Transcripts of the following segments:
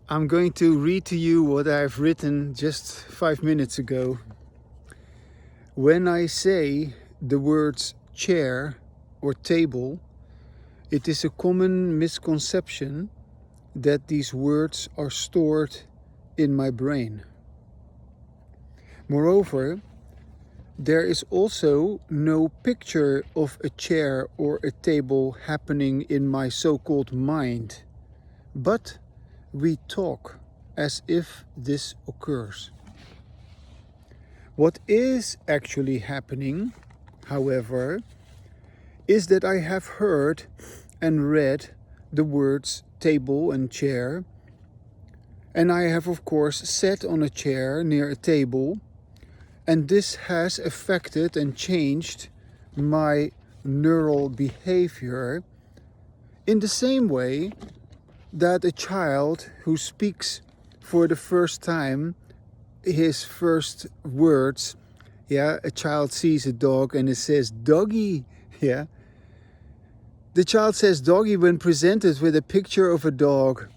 I'm going to read to you what I've written just 5 minutes ago. When I say the words chair or table, it is a common misconception that these words are stored in my brain. Moreover, there is also no picture of a chair or a table happening in my so-called mind, but we talk as if this occurs. What is actually happening, however, is that I have heard and read the words table and chair, and I have of course sat on a chair near a table, and this has affected and changed my neural behavior in the same way that a child who speaks for the first time his first words, a child sees a dog and it says doggy, the child says doggy when presented with a picture of a dog.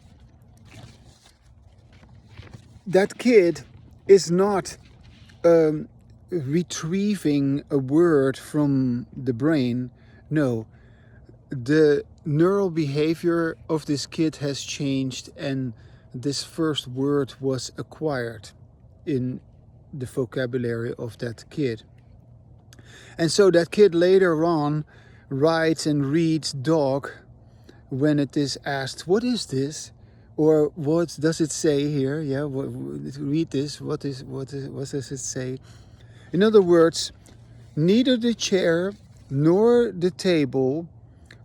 That kid is not retrieving a word from the brain. No, the neural behavior of this kid has changed and this first word was acquired in the vocabulary of that kid. And so that kid later on writes and reads dog when it is asked, what is this? Or what does it say here? Read this. What does it say? In other words, neither the chair nor the table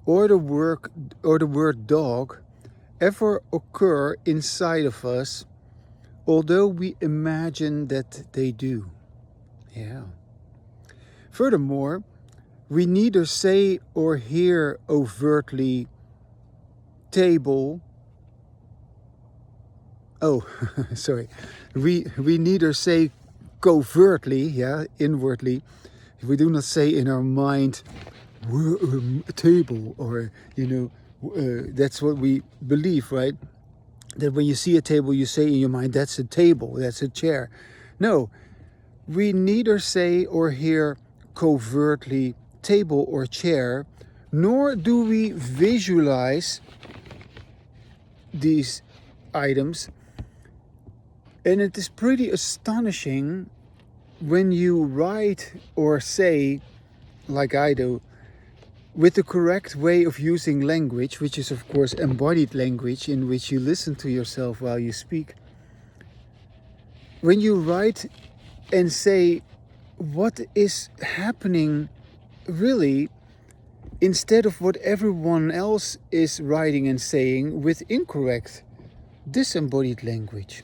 or the word dog ever occur inside of us, although we imagine that they do. Furthermore, we neither say or hear overtly table. We neither say covertly, inwardly. We do not say in our mind table, or that's what we believe, right? That when you see a table, you say in your mind, that's a table, that's a chair. No, we neither say or hear covertly table or chair, nor do we visualize these items. And it is pretty astonishing when you write or say, like I do, with the correct way of using language, which is of course embodied language in which you listen to yourself while you speak. When you write and say what is happening really, instead of what everyone else is writing and saying with incorrect, disembodied language.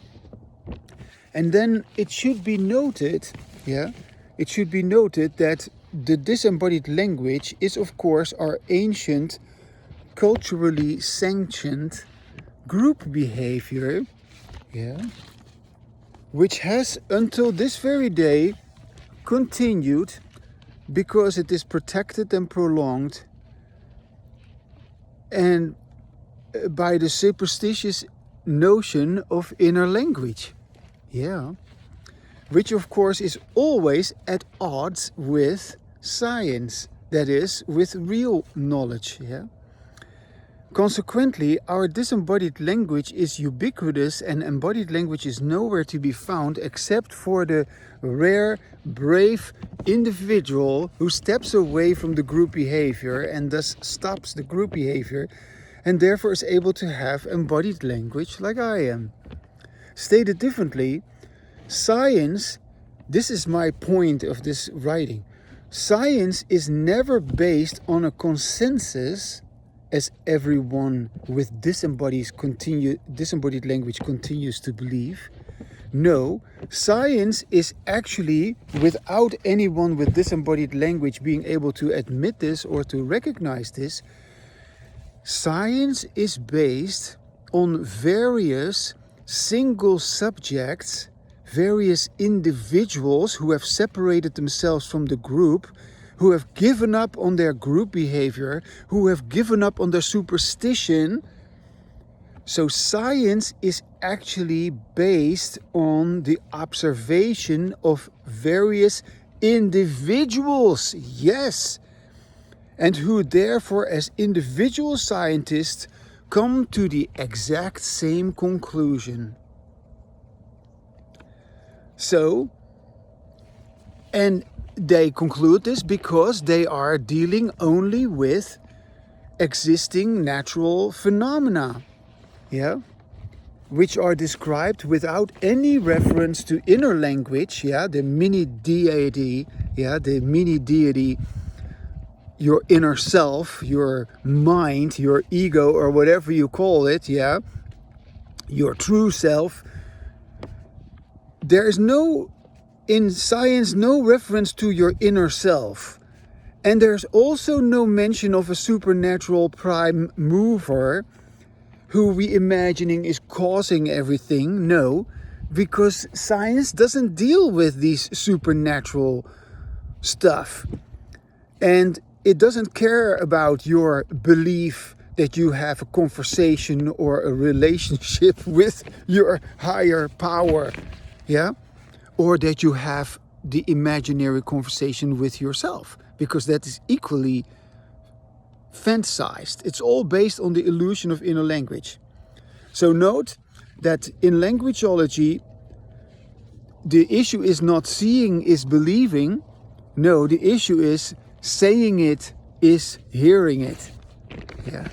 And then it should be noted, that the disembodied language is of course our ancient, culturally sanctioned group behavior, which has until this very day continued because it is protected and prolonged and by the superstitious notion of inner language. Which of course is always at odds with science, that is, with real knowledge. Consequently, our disembodied language is ubiquitous and embodied language is nowhere to be found except for the rare, brave individual who steps away from the group behavior and thus stops the group behavior and therefore is able to have embodied language like I am. Stated differently, science, this is my point of this writing, science is never based on a consensus, as everyone with disembodied language continues to believe. No, science is actually, without anyone with disembodied language being able to admit this or to recognize this, science is based on various single subjects, various individuals who have separated themselves from the group, who have given up on their group behavior, who have given up on their superstition. So science is actually based on the observation of various individuals, yes, and who therefore as individual scientists come to the exact same conclusion. So, and they conclude this because they are dealing only with existing natural phenomena, yeah, which are described without any reference to inner language, yeah, the mini deity, your inner self, your mind, your ego, or whatever you call it, yeah, your true self. There is no, in science, no reference to your inner self. And there's also no mention of a supernatural prime mover who we imagining is causing everything. No, because science doesn't deal with these supernatural stuff. And it doesn't care about your belief that you have a conversation or a relationship with your higher power, yeah? Or that you have the imaginary conversation with yourself, because that is equally fantasized. It's all based on the illusion of inner language. So note that in languageology, the issue is not seeing is believing. No, the issue is saying it is hearing it. Yeah.